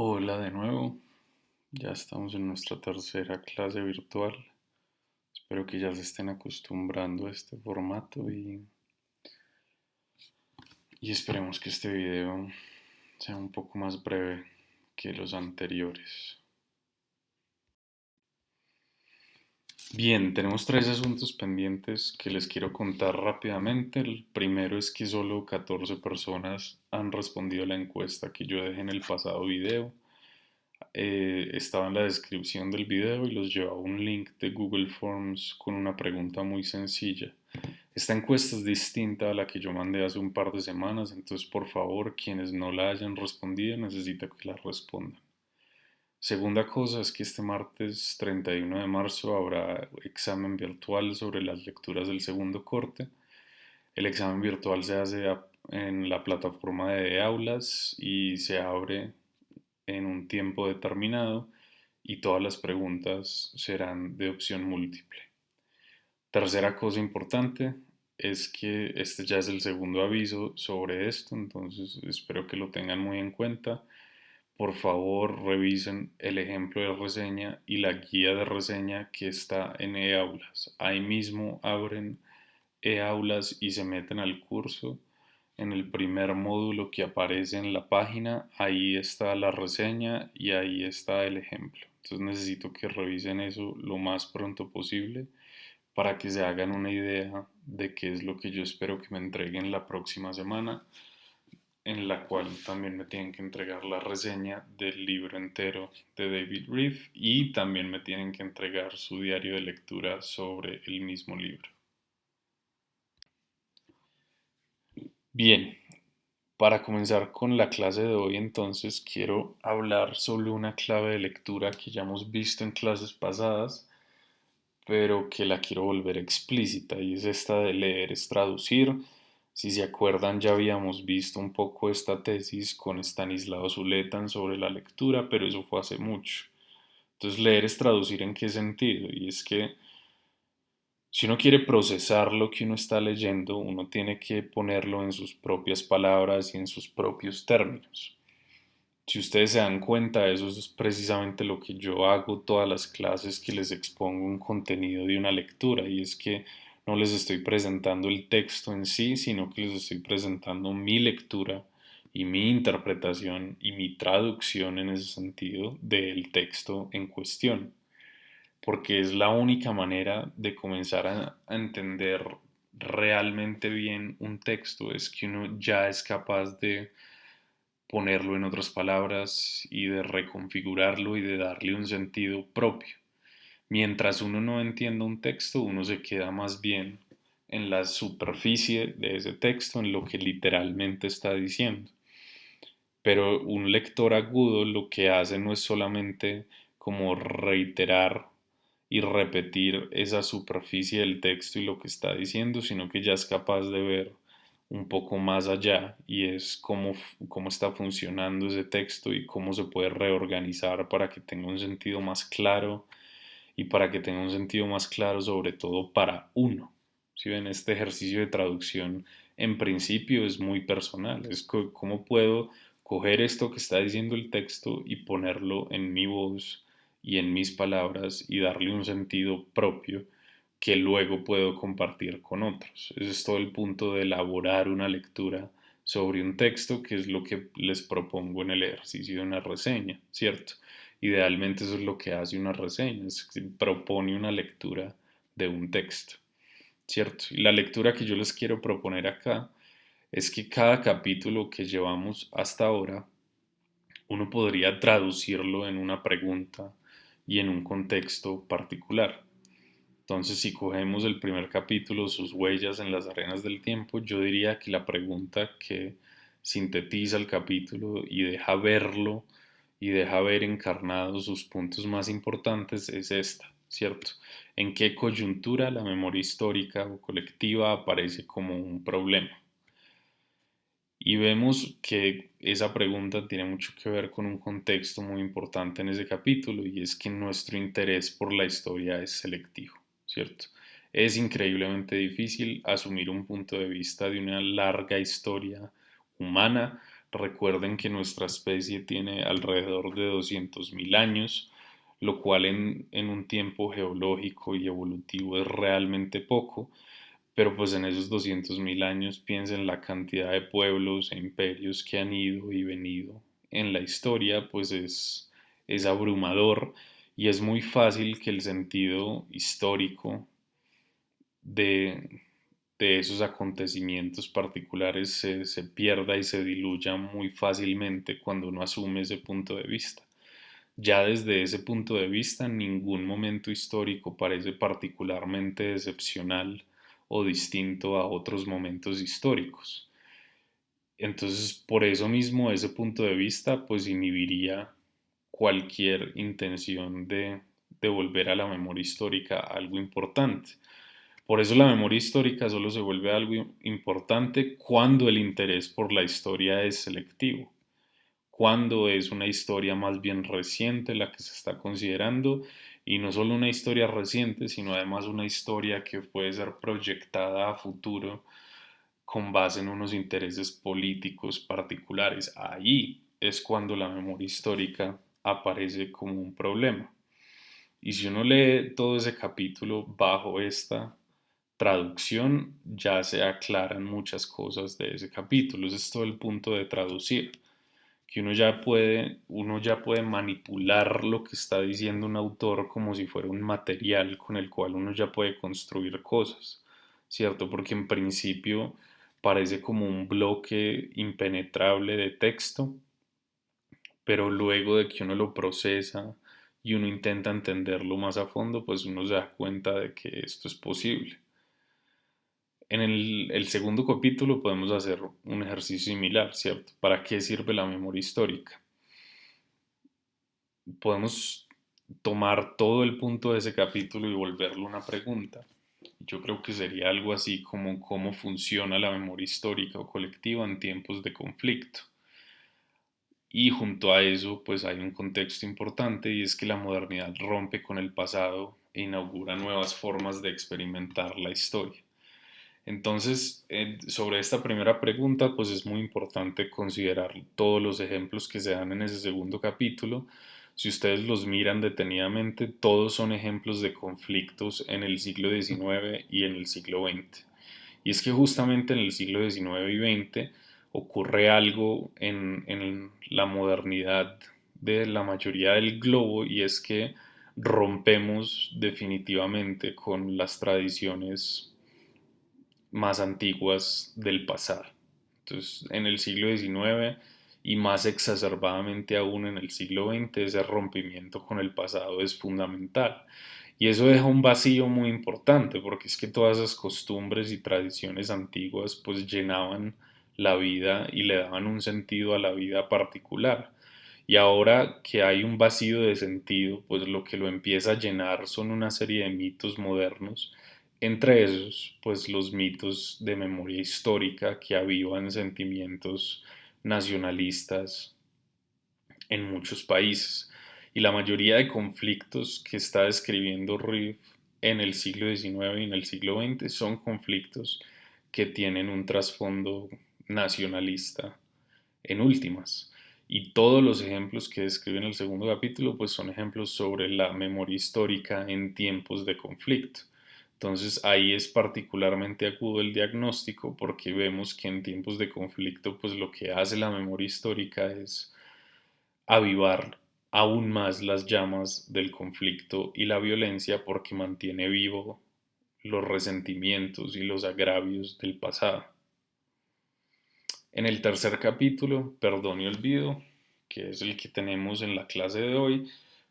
Hola de nuevo, ya estamos en nuestra tercera clase virtual. Espero que ya se estén acostumbrando a este formato y esperemos que este video sea un poco más breve que los anteriores. Bien, tenemos tres asuntos pendientes que les quiero contar rápidamente. El primero es que solo 14 personas han respondido a la encuesta que yo dejé en el pasado video. Estaba en la descripción del video y los lleva a un link de Google Forms con una pregunta muy sencilla. Esta encuesta es distinta a la que yo mandé hace un par de semanas, entonces por favor, quienes no la hayan respondido, necesito que la respondan. Segunda cosa es que este martes 31 de marzo habrá examen virtual sobre las lecturas del segundo corte. El examen virtual se hace en la plataforma de aulas y se abre en un tiempo determinado y todas las preguntas serán de opción múltiple. Tercera cosa importante es que este ya es el segundo aviso sobre esto, entonces espero que lo tengan muy en cuenta. Por favor, revisen el ejemplo de reseña y la guía de reseña que está en eAulas. Ahí mismo abren eAulas y se meten al curso. En el primer módulo que aparece en la página, ahí está la reseña y ahí está el ejemplo. Entonces necesito que revisen eso lo más pronto posible para que se hagan una idea de qué es lo que yo espero que me entreguen la próxima semana, en la cual también me tienen que entregar la reseña del libro entero de David Reef y también me tienen que entregar su diario de lectura sobre el mismo libro. Bien, para comenzar con la clase de hoy, entonces quiero hablar sobre una clave de lectura que ya hemos visto en clases pasadas, pero que la quiero volver explícita y es esta de leer es traducir. Si se acuerdan, ya habíamos visto un poco esta tesis con Stanislao Zuletan sobre la lectura, pero eso fue hace mucho. Entonces, leer es traducir en qué sentido, y es que si uno quiere procesar lo que uno está leyendo, uno tiene que ponerlo en sus propias palabras y en sus propios términos. Si ustedes se dan cuenta, eso es precisamente lo que yo hago todas las clases que les expongo un contenido de una lectura, y es que no les estoy presentando el texto en sí, sino que les estoy presentando mi lectura y mi interpretación y mi traducción en ese sentido del texto en cuestión, porque es la única manera de comenzar a entender realmente bien un texto, es que uno ya es capaz de ponerlo en otras palabras y de reconfigurarlo y de darle un sentido propio. Mientras uno no entienda un texto, uno se queda más bien en la superficie de ese texto, en lo que literalmente está diciendo. Pero un lector agudo lo que hace no es solamente como reiterar y repetir esa superficie del texto y lo que está diciendo, sino que ya es capaz de ver un poco más allá y es cómo está funcionando ese texto y cómo se puede reorganizar para que tenga un sentido más claro y para que tenga un sentido más claro sobre todo para uno. Si ven, este ejercicio de traducción en principio es muy personal, es cómo puedo coger esto que está diciendo el texto y ponerlo en mi voz y en mis palabras y darle un sentido propio que luego puedo compartir con otros. Ese es todo el punto de elaborar una lectura sobre un texto, que es lo que les propongo en el ejercicio de una reseña, ¿cierto? Idealmente eso es lo que hace una reseña, es que propone una lectura de un texto, ¿cierto? Y la lectura que yo les quiero proponer acá es que cada capítulo que llevamos hasta ahora, uno podría traducirlo en una pregunta y en un contexto particular. Entonces, si cogemos el primer capítulo, sus huellas en las arenas del tiempo, yo diría que la pregunta que sintetiza el capítulo y deja verlo y deja ver encarnados sus puntos más importantes es esta, ¿cierto? ¿En qué coyuntura la memoria histórica o colectiva aparece como un problema? Y vemos que esa pregunta tiene mucho que ver con un contexto muy importante en ese capítulo y es que nuestro interés por la historia es selectivo, ¿cierto? Es increíblemente difícil asumir un punto de vista de una larga historia humana Recuerden que nuestra especie tiene alrededor de 200.000 años, lo cual en un tiempo geológico y evolutivo es realmente poco, pero pues en esos 200.000 años piensen la cantidad de pueblos e imperios que han ido y venido en la historia, pues es abrumador y es muy fácil que el sentido histórico de, de esos acontecimientos particulares se pierda y se diluya muy fácilmente cuando uno asume ese punto de vista. Ya desde ese punto de vista, ningún momento histórico parece particularmente excepcional o distinto a otros momentos históricos. Entonces, por eso mismo, ese punto de vista, pues inhibiría cualquier intención de volver a la memoria histórica algo importante. Por eso la memoria histórica solo se vuelve algo importante cuando el interés por la historia es selectivo, cuando es una historia más bien reciente la que se está considerando y no solo una historia reciente, sino además una historia que puede ser proyectada a futuro con base en unos intereses políticos particulares. Ahí es cuando la memoria histórica aparece como un problema. Y si uno lee todo ese capítulo bajo esta traducción, ya se aclaran muchas cosas de ese capítulo. Ese es todo el punto de traducir, que uno ya puede manipular lo que está diciendo un autor como si fuera un material con el cual uno ya puede construir cosas, ¿cierto? Porque en principio parece como un bloque impenetrable de texto, pero luego de que uno lo procesa y uno intenta entenderlo más a fondo, pues uno se da cuenta de que esto es posible. En el segundo capítulo podemos hacer un ejercicio similar, ¿cierto? ¿Para qué sirve la memoria histórica? Podemos tomar todo el punto de ese capítulo y volverlo una pregunta. Yo creo que sería algo así como cómo funciona la memoria histórica o colectiva en tiempos de conflicto. Y junto a eso, pues hay un contexto importante y es que la modernidad rompe con el pasado e inaugura nuevas formas de experimentar la historia. Entonces, sobre esta primera pregunta, pues es muy importante considerar todos los ejemplos que se dan en ese segundo capítulo. Si ustedes los miran detenidamente, todos son ejemplos de conflictos en el siglo XIX y en el siglo XX. Y es que justamente en el siglo XIX y XX ocurre algo en la modernidad de la mayoría del globo y es que rompemos definitivamente con las tradiciones más antiguas del pasado. Entonces, en el siglo XIX y más exacerbadamente aún en el siglo XX, ese rompimiento con el pasado es fundamental. Y eso deja un vacío muy importante, porque es que todas esas costumbres y tradiciones antiguas pues llenaban la vida y le daban un sentido a la vida particular. Y ahora que hay un vacío de sentido, pues lo que lo empieza a llenar son una serie de mitos modernos, entre esos, pues los mitos de memoria histórica que avivan sentimientos nacionalistas en muchos países. Y la mayoría de conflictos que está describiendo Riff en el siglo XIX y en el siglo XX son conflictos que tienen un trasfondo nacionalista en últimas. Y todos los ejemplos que describe en el segundo capítulo, pues son ejemplos sobre la memoria histórica en tiempos de conflicto. Entonces ahí es particularmente agudo el diagnóstico porque vemos que en tiempos de conflicto, pues lo que hace la memoria histórica es avivar aún más las llamas del conflicto y la violencia porque mantiene vivo los resentimientos y los agravios del pasado. En el tercer capítulo, Perdón y Olvido, que es el que tenemos en la clase de hoy,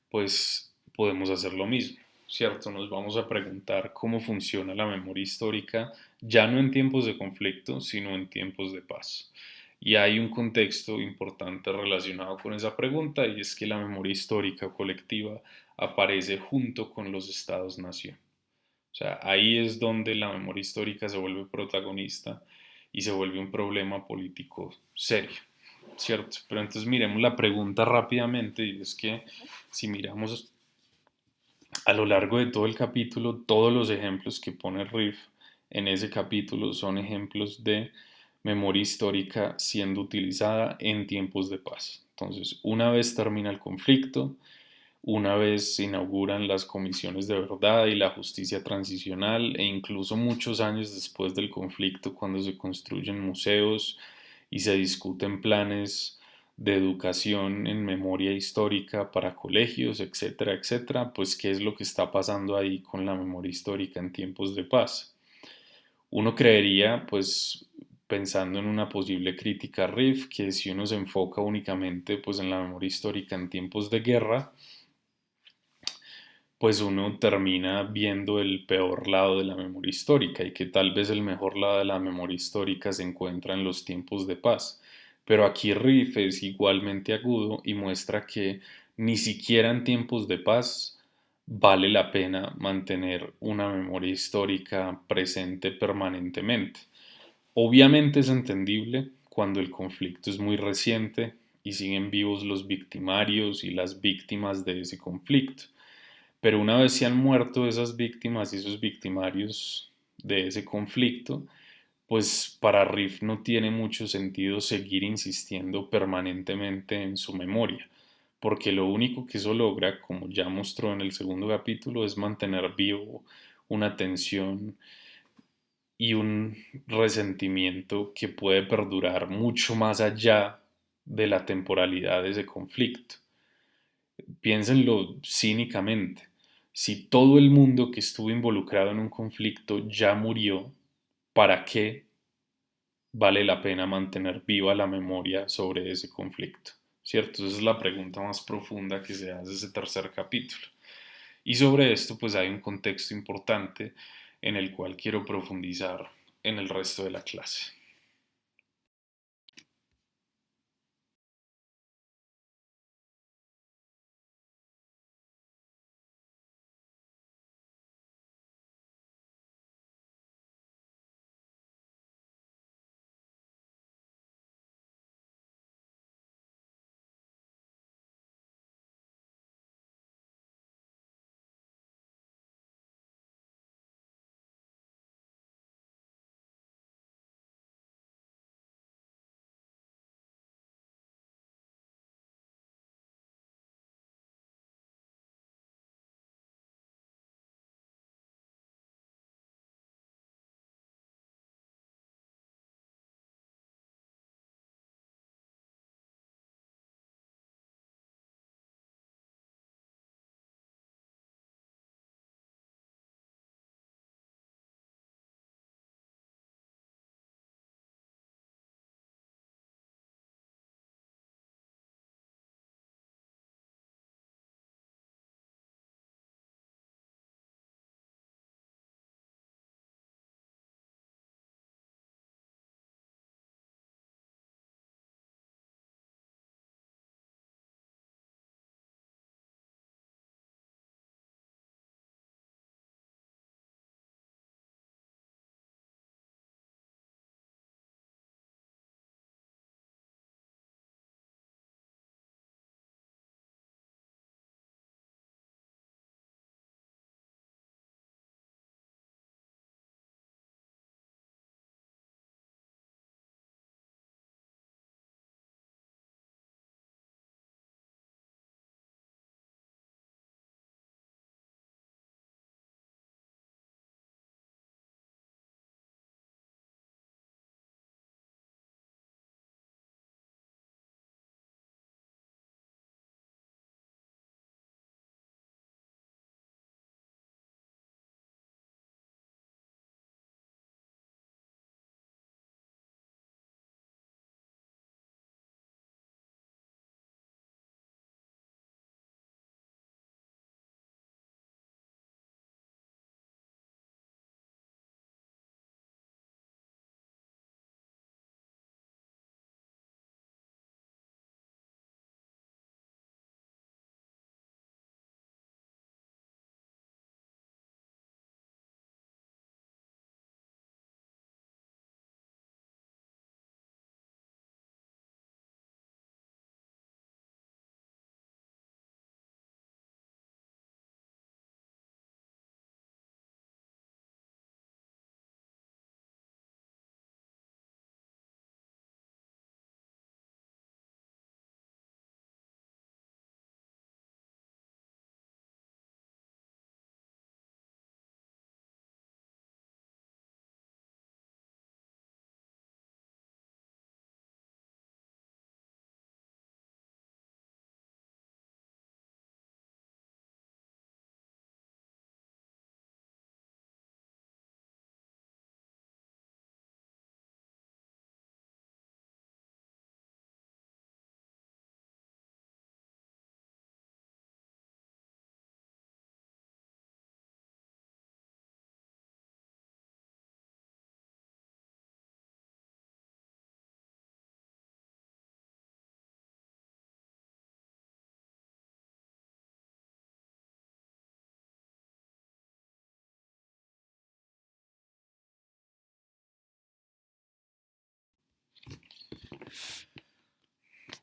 pues podemos hacer lo mismo, ¿cierto? Nos vamos a preguntar cómo funciona la memoria histórica, ya no en tiempos de conflicto, sino en tiempos de paz. Y hay un contexto importante relacionado con esa pregunta y es que la memoria histórica colectiva aparece junto con los estados-nación. O sea, ahí es donde la memoria histórica se vuelve protagonista y se vuelve un problema político serio, ¿cierto? Pero entonces miremos la pregunta rápidamente y es que si miramos a lo largo de todo el capítulo, todos los ejemplos que pone Riff en ese capítulo son ejemplos de memoria histórica siendo utilizada en tiempos de paz. Entonces, una vez termina el conflicto, una vez se inauguran las comisiones de verdad y la justicia transicional, e incluso muchos años después del conflicto, cuando se construyen museos y se discuten planes de educación en memoria histórica para colegios, etcétera, etcétera, pues qué es lo que está pasando ahí con la memoria histórica en tiempos de paz. Uno creería, pues pensando en una posible crítica a Riff, que si uno se enfoca únicamente pues en la memoria histórica en tiempos de guerra, pues uno termina viendo el peor lado de la memoria histórica y que tal vez el mejor lado de la memoria histórica se encuentra en los tiempos de paz. Pero aquí Riff es igualmente agudo y muestra que ni siquiera en tiempos de paz vale la pena mantener una memoria histórica presente permanentemente. Obviamente es entendible cuando el conflicto es muy reciente y siguen vivos los victimarios y las víctimas de ese conflicto. Pero una vez se han muerto esas víctimas y esos victimarios de ese conflicto, pues para Riff no tiene mucho sentido seguir insistiendo permanentemente en su memoria, porque lo único que eso logra, como ya mostró en el segundo capítulo, es mantener vivo una tensión y un resentimiento que puede perdurar mucho más allá de la temporalidad de ese conflicto. Piénsenlo cínicamente. Si todo el mundo que estuvo involucrado en un conflicto ya murió, ¿para qué vale la pena mantener viva la memoria sobre ese conflicto? ¿Cierto? Esa es la pregunta más profunda que se hace ese tercer capítulo. Y sobre esto pues hay un contexto importante en el cual quiero profundizar en el resto de la clase.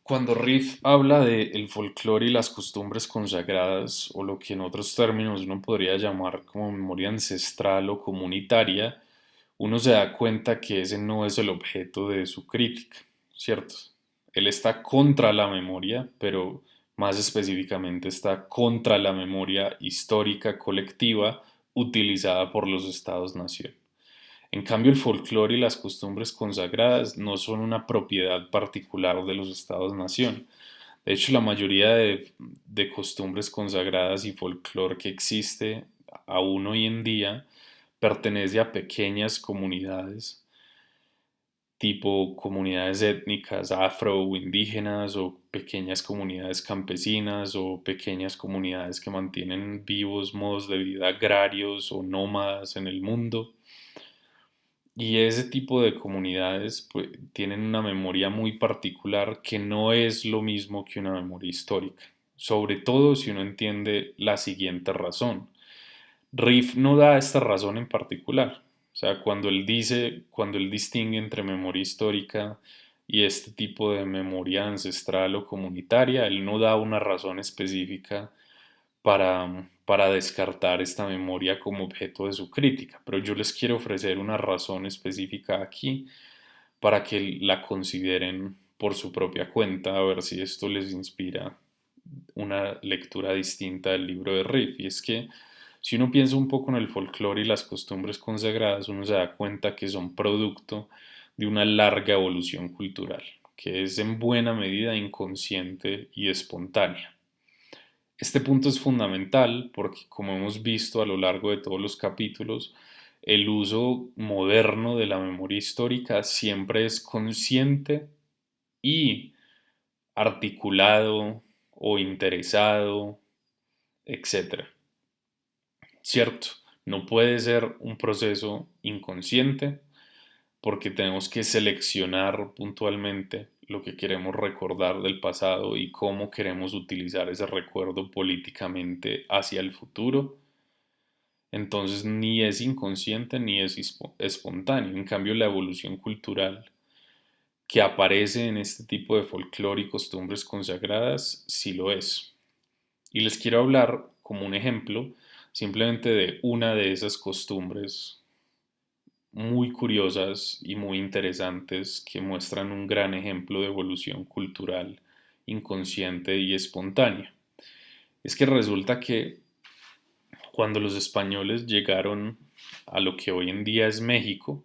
Cuando Riff habla de el folclore y las costumbres consagradas, o lo que en otros términos uno podría llamar como memoria ancestral o comunitaria, uno se da cuenta que ese no es el objeto de su crítica, ¿cierto? Él está contra la memoria, pero más específicamente está contra la memoria histórica colectiva utilizada por los estados-nación. En cambio, el folclore y las costumbres consagradas no son una propiedad particular de los estados-nación. De hecho, la mayoría de costumbres consagradas y folclore que existe aún hoy en día pertenece a pequeñas comunidades, tipo comunidades étnicas afro o indígenas, o pequeñas comunidades campesinas, o pequeñas comunidades que mantienen vivos modos de vida agrarios o nómadas en el mundo. Y ese tipo de comunidades pues, tienen una memoria muy particular que no es lo mismo que una memoria histórica, sobre todo si uno entiende la siguiente razón. Riff no da esta razón en particular. O sea, cuando él distingue entre memoria histórica y este tipo de memoria ancestral o comunitaria, él no da una razón específica para descartar esta memoria como objeto de su crítica, pero yo les quiero ofrecer una razón específica aquí para que la consideren por su propia cuenta, a ver si esto les inspira una lectura distinta del libro de Riff. Y es que si uno piensa un poco en el folclore y las costumbres consagradas, uno se da cuenta que son producto de una larga evolución cultural, que es en buena medida inconsciente y espontánea. Este punto es fundamental porque, como hemos visto a lo largo de todos los capítulos, el uso moderno de la memoria histórica siempre es consciente y articulado o interesado, etcétera. ¿Cierto? No puede ser un proceso inconsciente porque tenemos que seleccionar puntualmente lo que queremos recordar del pasado y cómo queremos utilizar ese recuerdo políticamente hacia el futuro. Entonces ni es inconsciente ni es espontáneo. En cambio, la evolución cultural que aparece en este tipo de folclore y costumbres consagradas sí lo es. Y les quiero hablar como un ejemplo simplemente de una de esas costumbres muy curiosas y muy interesantes que muestran un gran ejemplo de evolución cultural inconsciente y espontánea. Es que resulta que cuando los españoles llegaron a lo que hoy en día es México,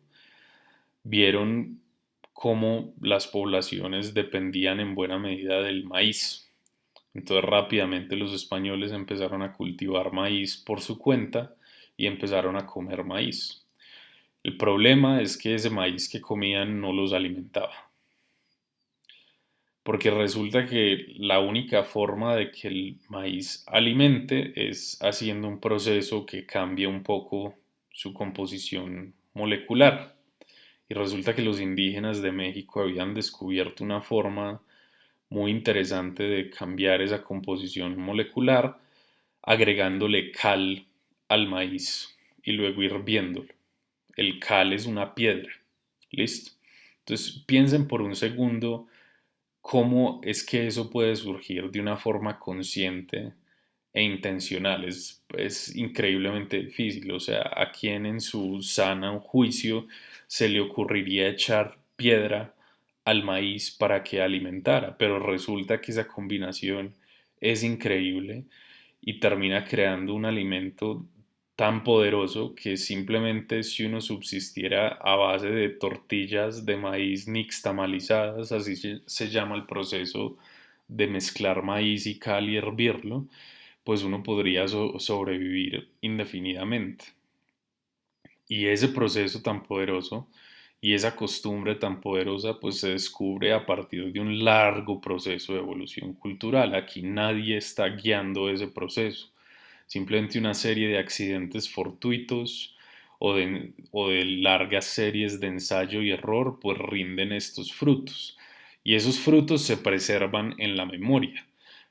vieron cómo las poblaciones dependían en buena medida del maíz. Entonces rápidamente los españoles empezaron a cultivar maíz por su cuenta y empezaron a comer maíz. El problema es que ese maíz que comían no los alimentaba, porque resulta que la única forma de que el maíz alimente es haciendo un proceso que cambia un poco su composición molecular. Y resulta que los indígenas de México habían descubierto una forma muy interesante de cambiar esa composición molecular agregándole cal al maíz y luego hirviéndolo. El cal es una piedra. ¿Listo? Entonces piensen por un segundo cómo es que eso puede surgir de una forma consciente e intencional. Es increíblemente difícil. O sea, a quien en su sana juicio se le ocurriría echar piedra al maíz para que alimentara, pero resulta que esa combinación es increíble y termina creando un alimento tan poderoso que simplemente si uno subsistiera a base de tortillas de maíz nixtamalizadas, así se llama el proceso de mezclar maíz y cal y hervirlo, pues uno podría sobrevivir indefinidamente. Y ese proceso tan poderoso y esa costumbre tan poderosa pues se descubre a partir de un largo proceso de evolución cultural. Aquí nadie está guiando ese proceso. Simplemente una serie de accidentes fortuitos o de largas series de ensayo y error pues rinden estos frutos. Y esos frutos se preservan en la memoria.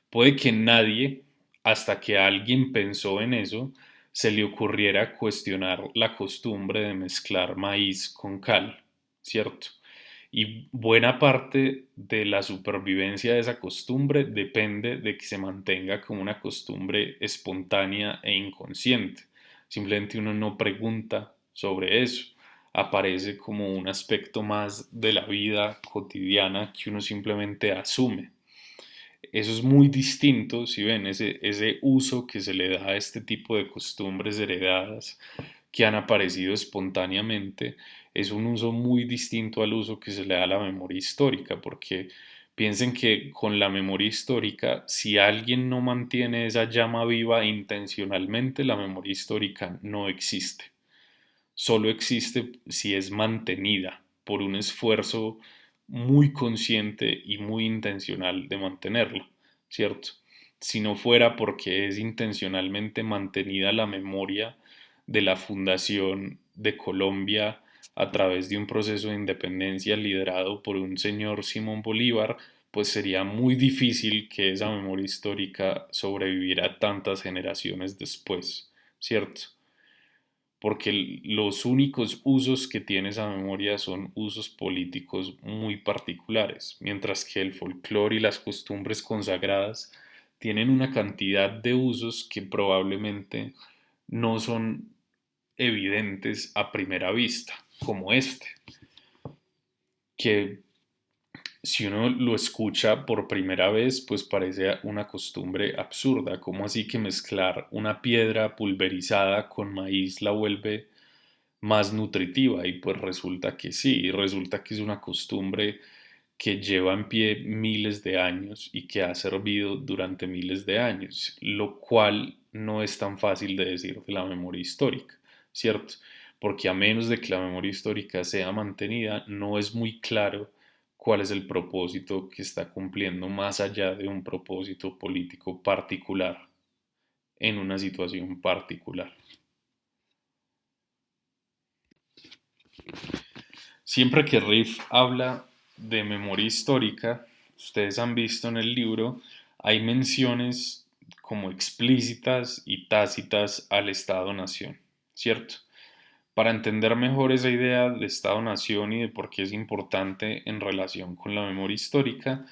Puede que nadie, hasta que alguien pensó en eso, se le ocurriera cuestionar la costumbre de mezclar maíz con cal, ¿cierto? Y buena parte de la supervivencia de esa costumbre depende de que se mantenga como una costumbre espontánea e inconsciente. Simplemente uno no pregunta sobre eso. Aparece como un aspecto más de la vida cotidiana que uno simplemente asume. Eso es muy distinto, si ven, ese uso que se le da a este tipo de costumbres heredadas que han aparecido espontáneamente, es un uso muy distinto al uso que se le da a la memoria histórica, porque piensen que con la memoria histórica, si alguien no mantiene esa llama viva intencionalmente, la memoria histórica no existe. Solo existe si es mantenida por un esfuerzo muy consciente y muy intencional de mantenerlo, ¿cierto? Si no fuera porque es intencionalmente mantenida la memoria de la fundación de Colombia a través de un proceso de independencia liderado por un señor Simón Bolívar, pues sería muy difícil que esa memoria histórica sobreviviera tantas generaciones después, ¿cierto? Porque los únicos usos que tiene esa memoria son usos políticos muy particulares, mientras que el folclore y las costumbres consagradas tienen una cantidad de usos que probablemente no son evidentes a primera vista, como este, que si uno lo escucha por primera vez, pues parece una costumbre absurda. ¿Cómo así que mezclar una piedra pulverizada con maíz la vuelve más nutritiva? Y pues resulta que sí, y resulta que es una costumbre que lleva en pie miles de años y que ha servido durante miles de años, lo cual no es tan fácil de decir de la memoria histórica, ¿cierto? Porque a menos de que la memoria histórica sea mantenida, no es muy claro cuál es el propósito que está cumpliendo más allá de un propósito político particular en una situación particular. Siempre que Riff habla de memoria histórica, ustedes han visto en el libro, hay menciones como explícitas y tácitas al Estado-Nación, ¿cierto? Para entender mejor esa idea de Estado-Nación y de por qué es importante en relación con la memoria histórica,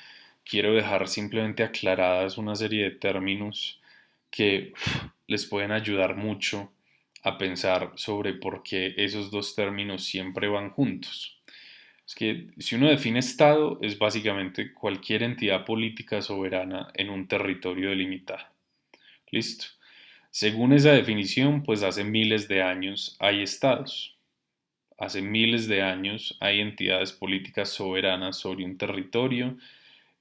quiero dejar simplemente aclaradas una serie de términos que les pueden ayudar mucho a pensar sobre por qué esos dos términos siempre van juntos. Es que si uno define Estado, es básicamente cualquier entidad política soberana en un territorio delimitado. Listo. Según esa definición, pues hace miles de años hay estados. Hace miles de años hay entidades políticas soberanas sobre un territorio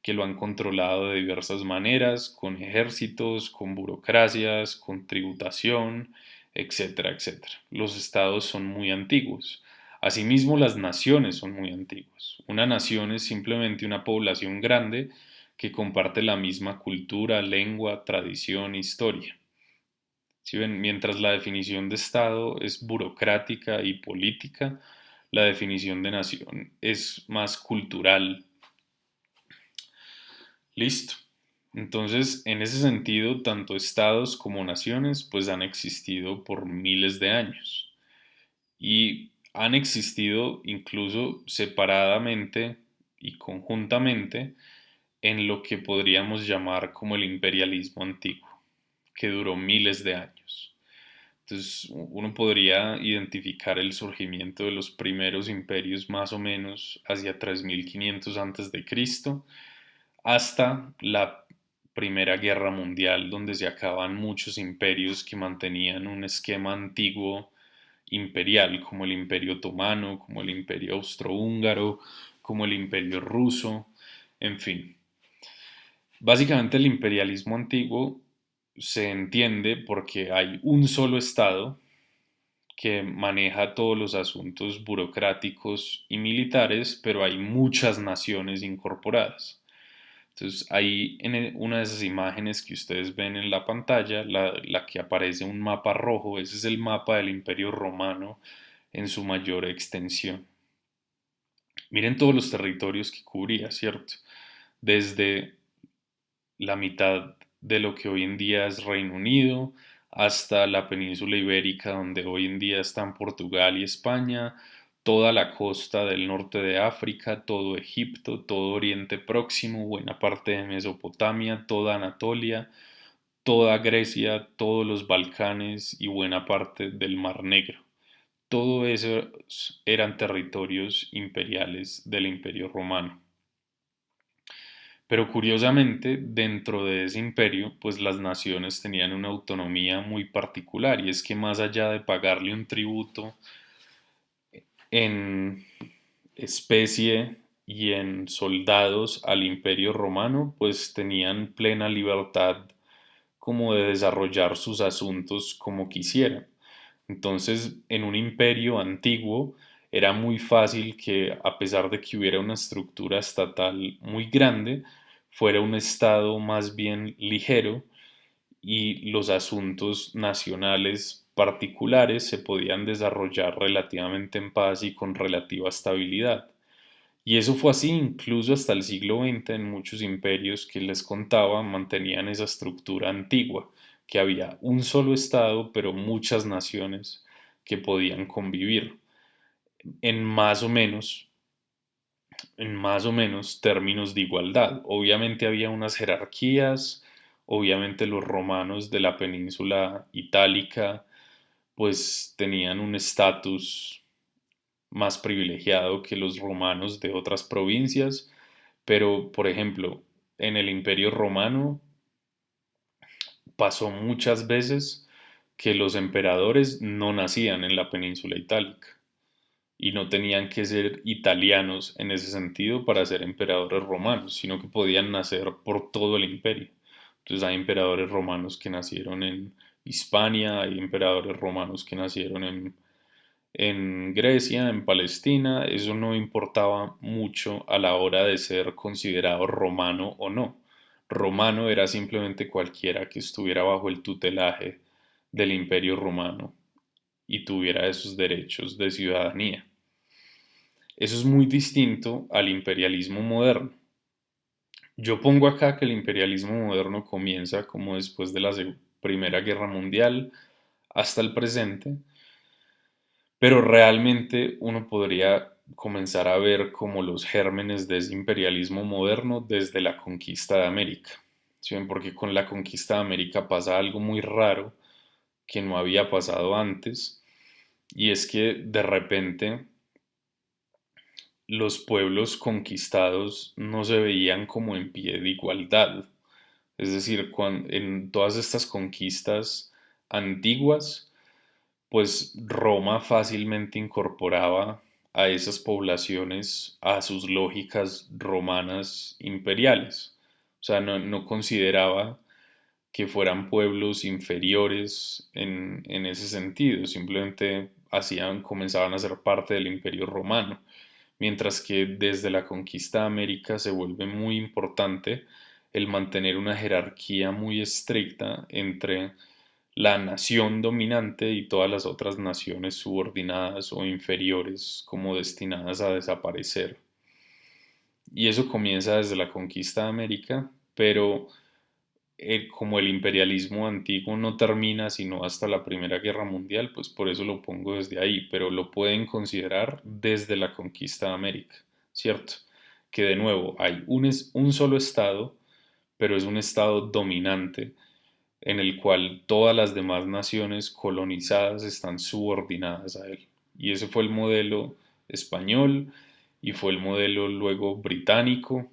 que lo han controlado de diversas maneras, con ejércitos, con burocracias, con tributación, etcétera, etcétera. Los estados son muy antiguos. Asimismo, las naciones son muy antiguas. Una nación es simplemente una población grande que comparte la misma cultura, lengua, tradición, historia. Si ven, mientras la definición de Estado es burocrática y política, la definición de nación es más cultural. Listo. Entonces, en ese sentido, tanto estados como naciones pues han existido por miles de años y han existido incluso separadamente y conjuntamente en lo que podríamos llamar como el imperialismo antiguo, que duró miles de años. Entonces, uno podría identificar el surgimiento de los primeros imperios más o menos hacia 3500 antes de Cristo hasta la Primera Guerra Mundial, donde se acaban muchos imperios que mantenían un esquema antiguo imperial, como el Imperio Otomano, como el Imperio Austrohúngaro, como el Imperio Ruso, en fin. Básicamente el imperialismo antiguo se entiende porque hay un solo Estado que maneja todos los asuntos burocráticos y militares, pero hay muchas naciones incorporadas. Entonces, ahí en una de esas imágenes que ustedes ven en la pantalla, la que aparece un mapa rojo, ese es el mapa del Imperio Romano en su mayor extensión. Miren todos los territorios que cubría, ¿cierto? Desde la mitad de lo que hoy en día es Reino Unido, hasta la península ibérica, donde hoy en día están Portugal y España, toda la costa del norte de África, todo Egipto, todo Oriente Próximo, buena parte de Mesopotamia, toda Anatolia, toda Grecia, todos los Balcanes y buena parte del Mar Negro. Todo eso eran territorios imperiales del Imperio Romano. Pero curiosamente, dentro de ese imperio, pues las naciones tenían una autonomía muy particular, y es que más allá de pagarle un tributo en especie y en soldados al imperio romano, pues tenían plena libertad como de desarrollar sus asuntos como quisieran. Entonces, en un imperio antiguo era muy fácil que, a pesar de que hubiera una estructura estatal muy grande, fuera un estado más bien ligero, y los asuntos nacionales particulares se podían desarrollar relativamente en paz y con relativa estabilidad. Y eso fue así incluso hasta el siglo XX. En muchos imperios que les contaba mantenían esa estructura antigua, que había un solo estado pero muchas naciones que podían convivir en más o menos, en más o menos términos de igualdad. Obviamente había unas jerarquías, obviamente los romanos de la península itálica pues tenían un estatus más privilegiado que los romanos de otras provincias, pero por ejemplo, en el Imperio Romano pasó muchas veces que los emperadores no nacían en la península itálica y no tenían que ser italianos en ese sentido para ser emperadores romanos, sino que podían nacer por todo el imperio. Entonces hay emperadores romanos que nacieron en Hispania, hay emperadores romanos que nacieron en Grecia, en Palestina. Eso no importaba mucho a la hora de ser considerado romano o no. Romano era simplemente cualquiera que estuviera bajo el tutelaje del Imperio Romano y tuviera esos derechos de ciudadanía. Eso es muy distinto al imperialismo moderno. Yo pongo acá que el imperialismo moderno comienza como después de la Primera Guerra Mundial hasta el presente, pero realmente uno podría comenzar a ver como los gérmenes de ese imperialismo moderno desde la conquista de América. ¿Sí ven? Porque con la conquista de América pasa algo muy raro que no había pasado antes, y es que de repente los pueblos conquistados no se veían como en pie de igualdad. Es decir, en todas estas conquistas antiguas, pues Roma fácilmente incorporaba a esas poblaciones a sus lógicas romanas imperiales. O sea, no consideraba que fueran pueblos inferiores en ese sentido, simplemente comenzaban a ser parte del imperio romano, mientras que desde la conquista de América se vuelve muy importante el mantener una jerarquía muy estricta entre la nación dominante y todas las otras naciones subordinadas o inferiores como destinadas a desaparecer. Y eso comienza desde la conquista de América, pero como el imperialismo antiguo no termina sino hasta la Primera Guerra Mundial, pues por eso lo pongo desde ahí, pero lo pueden considerar desde la conquista de América, ¿cierto? Que de nuevo hay un solo estado, pero es un estado dominante en el cual todas las demás naciones colonizadas están subordinadas a él. Y ese fue el modelo español, y fue el modelo luego británico,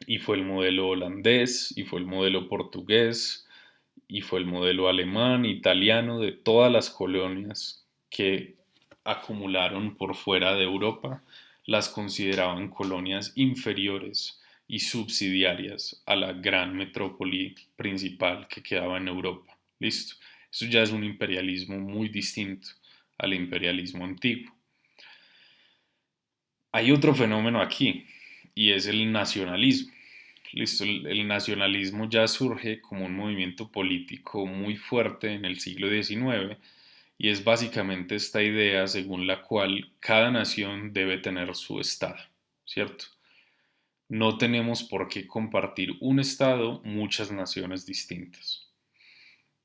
y fue el modelo holandés, y fue el modelo portugués, y fue el modelo alemán, italiano, de todas las colonias que acumularon por fuera de Europa, las consideraban colonias inferiores y subsidiarias a la gran metrópoli principal que quedaba en Europa. Listo. Eso ya es un imperialismo muy distinto al imperialismo antiguo. Hay otro fenómeno aquí, y es el nacionalismo. Listo, el nacionalismo ya surge como un movimiento político muy fuerte en el siglo XIX, y es básicamente esta idea según la cual cada nación debe tener su estado, ¿cierto? No tenemos por qué compartir un estado muchas naciones distintas.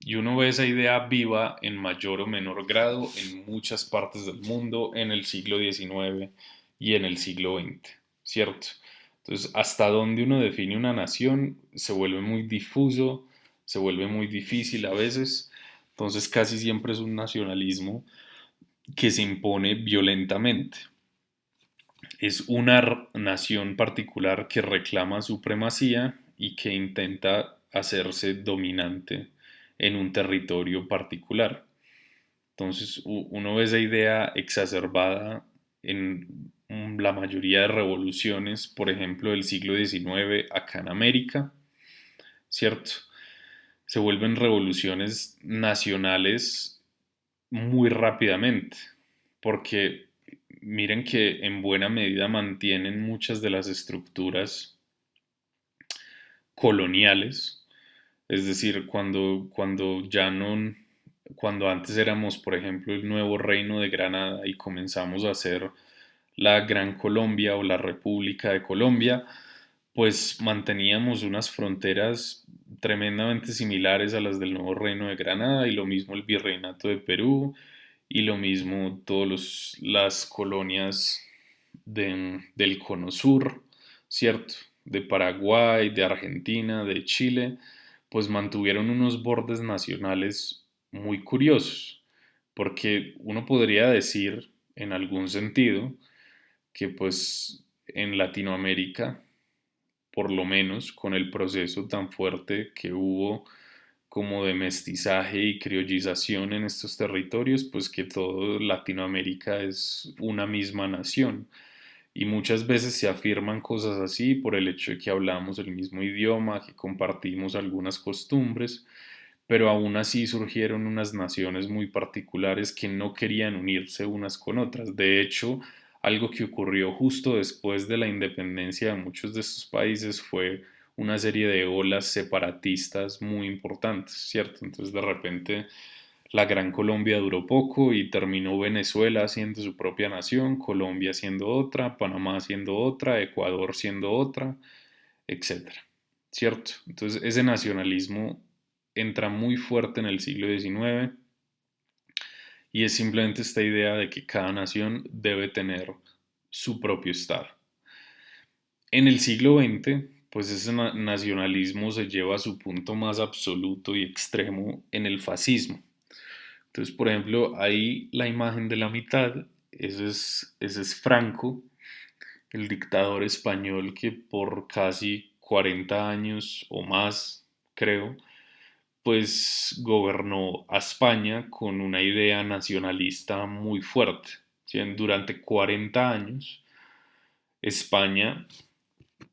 Y uno ve esa idea viva en mayor o menor grado en muchas partes del mundo en el siglo XIX y en el siglo XX, ¿cierto? Entonces, hasta dónde uno define una nación se vuelve muy difuso, se vuelve muy difícil a veces. Entonces, casi siempre es un nacionalismo que se impone violentamente. Es una nación particular que reclama supremacía y que intenta hacerse dominante en un territorio particular. Entonces uno ve esa idea exacerbada en la mayoría de revoluciones, por ejemplo, del siglo XIX acá en América, ¿cierto? Se vuelven revoluciones nacionales muy rápidamente, porque miren que en buena medida mantienen muchas de las estructuras coloniales, es decir, cuando ya no, cuando antes éramos, por ejemplo, el nuevo reino de Granada y comenzamos a ser la Gran Colombia o la República de Colombia, pues manteníamos unas fronteras tremendamente similares a las del nuevo reino de Granada y lo mismo el virreinato de Perú y lo mismo todas las colonias del Cono Sur, ¿cierto? De Paraguay, de Argentina, de Chile, pues mantuvieron unos bordes nacionales muy curiosos, porque uno podría decir, en algún sentido, que pues en Latinoamérica, por lo menos con el proceso tan fuerte que hubo como de mestizaje y criollización en estos territorios, pues que todo Latinoamérica es una misma nación. Y muchas veces se afirman cosas así por el hecho de que hablamos el mismo idioma, que compartimos algunas costumbres, pero aún así surgieron unas naciones muy particulares que no querían unirse unas con otras. De hecho, algo que ocurrió justo después de la independencia de muchos de estos países fue una serie de olas separatistas muy importantes, ¿cierto? Entonces de repente la Gran Colombia duró poco y terminó Venezuela siendo su propia nación, Colombia siendo otra, Panamá siendo otra, Ecuador siendo otra, etcétera, ¿cierto? Entonces ese nacionalismo entra muy fuerte en el siglo XIX y es simplemente esta idea de que cada nación debe tener su propio Estado. En el siglo XX, pues ese nacionalismo se lleva a su punto más absoluto y extremo en el fascismo. Entonces, por ejemplo, ahí la imagen de la mitad, ese es Franco, el dictador español que por casi 40 años o más, creo, pues gobernó a España con una idea nacionalista muy fuerte. ¿Sí? Durante 40 años, España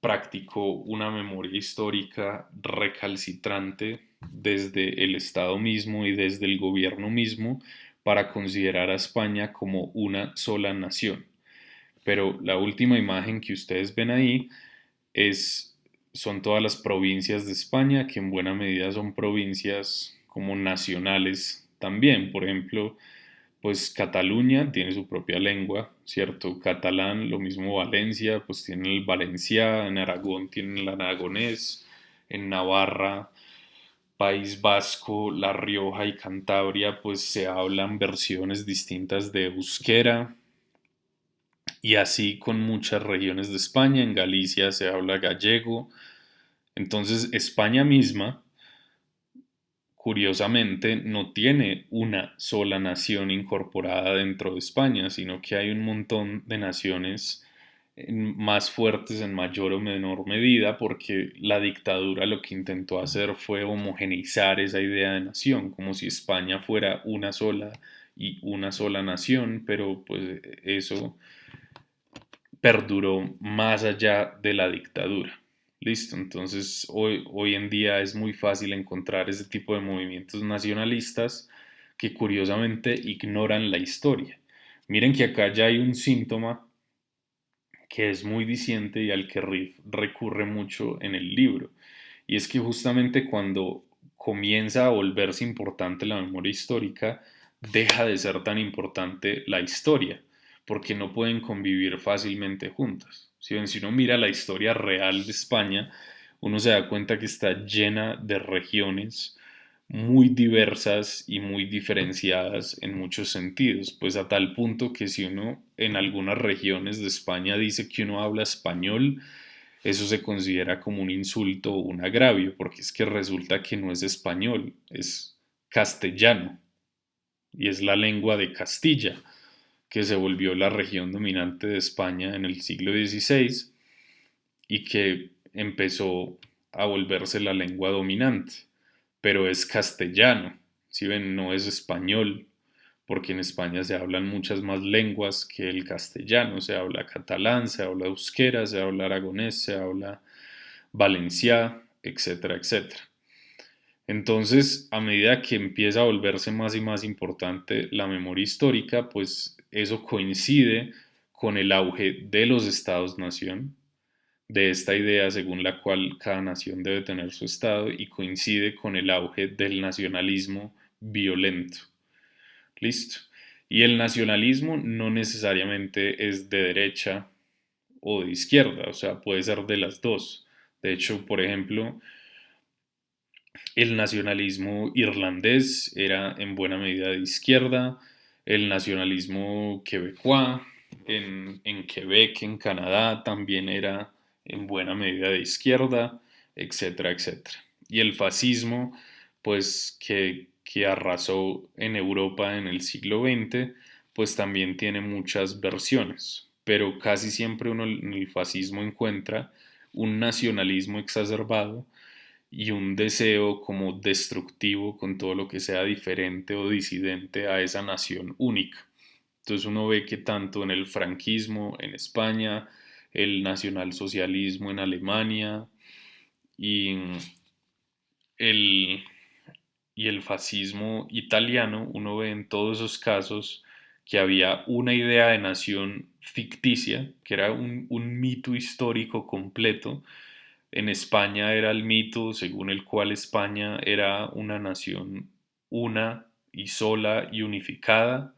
practicó una memoria histórica recalcitrante desde el Estado mismo y desde el gobierno mismo para considerar a España como una sola nación. Pero la última imagen que ustedes ven ahí es, son todas las provincias de España, que en buena medida son provincias como nacionales también. Por ejemplo, pues Cataluña tiene su propia lengua, ¿cierto? Catalán, lo mismo Valencia, pues tiene el valenciá, en Aragón tienen el aragonés, en Navarra, País Vasco, La Rioja y Cantabria, pues se hablan versiones distintas de euskera, y así con muchas regiones de España. En Galicia se habla gallego. Entonces, España misma, curiosamente, no tiene una sola nación incorporada dentro de España, sino que hay un montón de naciones más fuertes en mayor o menor medida, porque la dictadura lo que intentó hacer fue homogeneizar esa idea de nación, como si España fuera una sola y una sola nación, pero pues eso perduró más allá de la dictadura. Listo, entonces hoy en día es muy fácil encontrar ese tipo de movimientos nacionalistas que curiosamente ignoran la historia. Miren que acá ya hay un síntoma que es muy diciente y al que Riff recurre mucho en el libro. Y es que justamente cuando comienza a volverse importante la memoria histórica, deja de ser tan importante la historia, porque no pueden convivir fácilmente juntas. Si uno mira la historia real de España, uno se da cuenta que está llena de regiones muy diversas y muy diferenciadas en muchos sentidos, pues a tal punto que si uno en algunas regiones de España dice que uno habla español, eso se considera como un insulto o un agravio, porque es que resulta que no es español, es castellano y es la lengua de Castilla, que se volvió la región dominante de España en el siglo XVI y que empezó a volverse la lengua dominante, pero es castellano, si ven, no es español, porque en España se hablan muchas más lenguas que el castellano, se habla catalán, se habla euskera, se habla aragonés, se habla valenciá, etcétera, etcétera. Entonces, a medida que empieza a volverse más y más importante la memoria histórica, pues eso coincide con el auge de los estados-nación, de esta idea según la cual cada nación debe tener su estado y coincide con el auge del nacionalismo violento. Listo. Y el nacionalismo no necesariamente es de derecha o de izquierda, o sea, puede ser de las dos. De hecho, por ejemplo, el nacionalismo irlandés era en buena medida de izquierda, el nacionalismo quebecois en Quebec, en Canadá, también era en buena medida de izquierda, etcétera, etcétera. Y el fascismo, pues que arrasó en Europa en el siglo XX, pues también tiene muchas versiones, pero casi siempre uno en el fascismo encuentra un nacionalismo exacerbado y un deseo como destructivo con todo lo que sea diferente o disidente a esa nación única. Entonces uno ve que tanto en el franquismo en España, el nacionalsocialismo en Alemania y el, y el fascismo italiano, uno ve en todos esos casos que había una idea de nación ficticia, que era un mito histórico completo. En España era el mito según el cual España era una nación una y sola y unificada.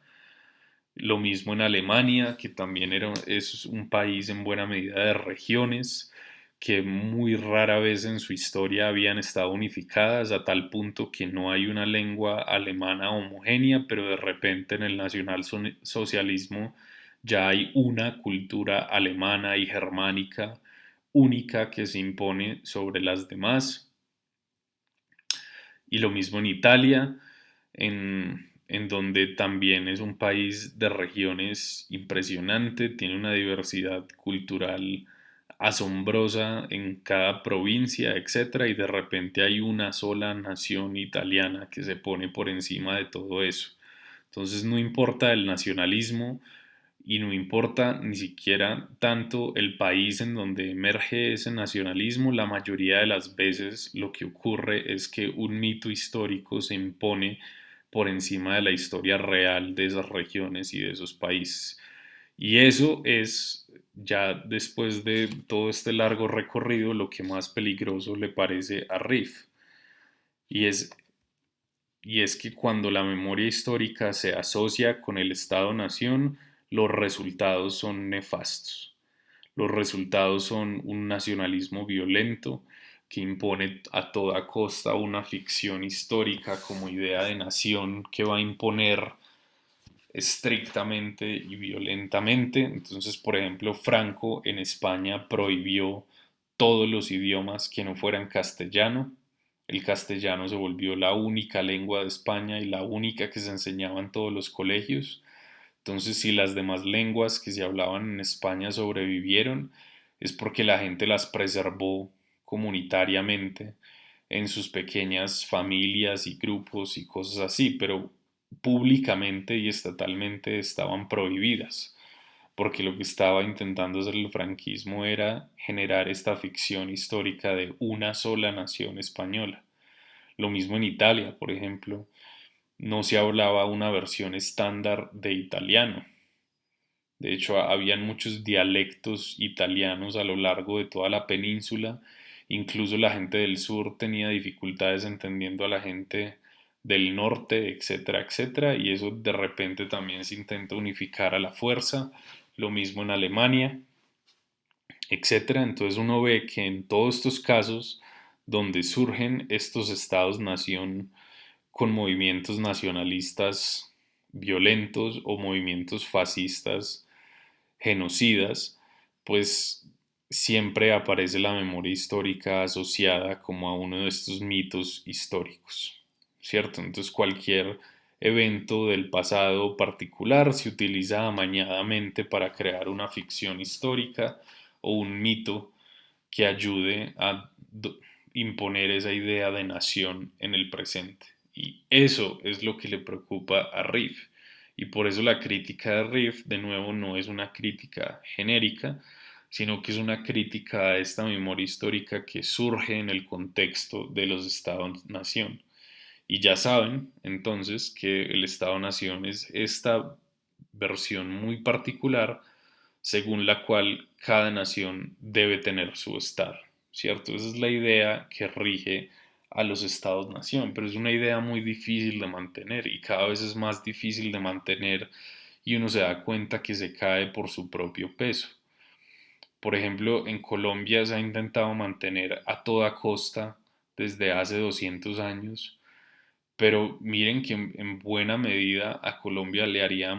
Lo mismo en Alemania, que también es un país en buena medida de regiones que muy rara vez en su historia habían estado unificadas a tal punto que no hay una lengua alemana homogénea, pero de repente en el nacionalsocialismo ya hay una cultura alemana y germánica única que se impone sobre las demás. Y lo mismo en Italia, en donde también es un país de regiones impresionante, tiene una diversidad cultural asombrosa en cada provincia, etcétera, y de repente hay una sola nación italiana que se pone por encima de todo eso. Entonces no importa el nacionalismo, y no importa ni siquiera tanto el país en donde emerge ese nacionalismo, la mayoría de las veces lo que ocurre es que un mito histórico se impone por encima de la historia real de esas regiones y de esos países. Y eso es, ya después de todo este largo recorrido, lo que más peligroso le parece a Riff. Y es, y es que cuando la memoria histórica se asocia con el Estado-nación, los resultados son nefastos. Los resultados son un nacionalismo violento que impone a toda costa una ficción histórica como idea de nación que va a imponer estrictamente y violentamente. Entonces, por ejemplo, Franco en España prohibió todos los idiomas que no fueran castellano. El castellano se volvió la única lengua de España y la única que se enseñaba en todos los colegios. Entonces, si las demás lenguas que se hablaban en España sobrevivieron, es porque la gente las preservó comunitariamente en sus pequeñas familias y grupos y cosas así, pero públicamente y estatalmente estaban prohibidas, porque lo que estaba intentando hacer el franquismo era generar esta ficción histórica de una sola nación española. Lo mismo en Italia, por ejemplo, no se hablaba una versión estándar de italiano. De hecho, habían muchos dialectos italianos a lo largo de toda la península. Incluso la gente del sur tenía dificultades entendiendo a la gente del norte, etcétera, etcétera. Y eso de repente también se intenta unificar a la fuerza. Lo mismo en Alemania, etcétera. Entonces uno ve que en todos estos casos donde surgen estos estados-nación con movimientos nacionalistas violentos o movimientos fascistas genocidas, pues siempre aparece la memoria histórica asociada como a uno de estos mitos históricos, ¿cierto? Entonces cualquier evento del pasado particular se utiliza amañadamente para crear una ficción histórica o un mito que ayude a imponer esa idea de nación en el presente. Y eso es lo que le preocupa a Riff. Y por eso la crítica de Riff, de nuevo, no es una crítica genérica, sino que es una crítica a esta memoria histórica que surge en el contexto de los Estados-nación. Y ya saben, entonces, que el Estado-nación es esta versión muy particular según la cual cada nación debe tener su Estado, ¿cierto? Esa es la idea que rige a los Estados-nación, pero es una idea muy difícil de mantener y cada vez es más difícil de mantener y uno se da cuenta que se cae por su propio peso. Por ejemplo, en Colombia se ha intentado mantener a toda costa desde hace 200 años, pero miren que en buena medida a Colombia le haría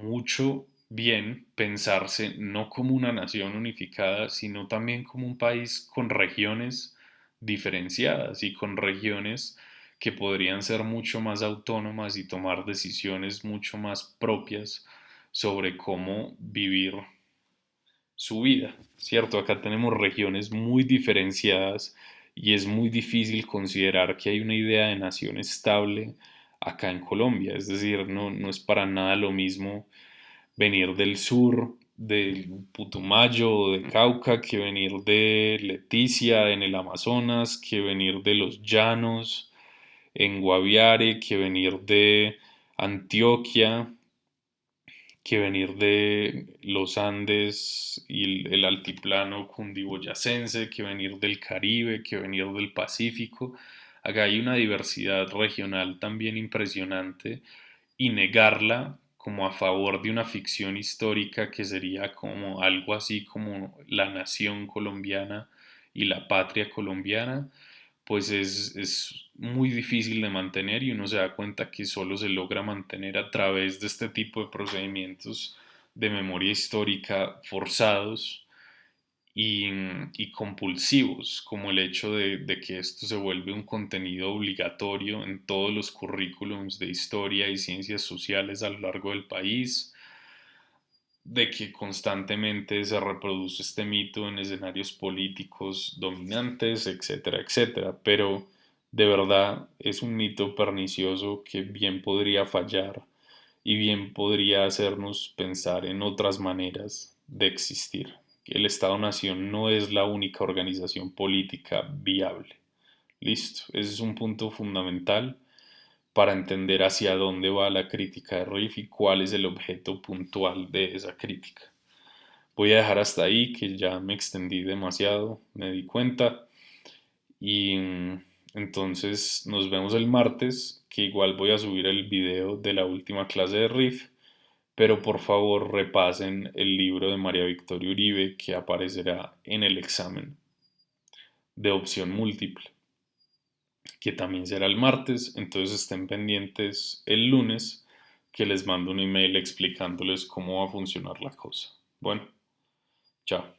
mucho bien pensarse no como una nación unificada, sino también como un país con regiones diferenciadas y con regiones que podrían ser mucho más autónomas y tomar decisiones mucho más propias sobre cómo vivir su vida, ¿cierto? Acá tenemos regiones muy diferenciadas y es muy difícil considerar que hay una idea de nación estable acá en Colombia. Es decir, no es para nada lo mismo venir del sur, del Putumayo o de Cauca, que venir de Leticia en el Amazonas, que venir de los Llanos en Guaviare, que venir de Antioquia, que venir de los Andes y el altiplano cundiboyacense, que venir del Caribe, que venir del Pacífico. Acá hay una diversidad regional también impresionante y negarla como a favor de una ficción histórica que sería como algo así como la nación colombiana y la patria colombiana, pues es muy difícil de mantener y uno se da cuenta que solo se logra mantener a través de este tipo de procedimientos de memoria histórica forzados y, y compulsivos, como el hecho de que esto se vuelve un contenido obligatorio en todos los currículums de historia y ciencias sociales a lo largo del país, de que constantemente se reproduce este mito en escenarios políticos dominantes, etcétera, etcétera. Pero de verdad es un mito pernicioso que bien podría fallar y bien podría hacernos pensar en otras maneras de existir. El Estado-Nación no es la única organización política viable. Listo, ese es un punto fundamental para entender hacia dónde va la crítica de Riff y cuál es el objeto puntual de esa crítica. Voy a dejar hasta ahí, que ya me extendí demasiado, me di cuenta. Y entonces nos vemos el martes, que igual voy a subir el video de la última clase de Riff, pero por favor repasen el libro de María Victoria Uribe que aparecerá en el examen de opción múltiple, que también será el martes, entonces estén pendientes el lunes que les mando un email explicándoles cómo va a funcionar la cosa. Bueno, chao.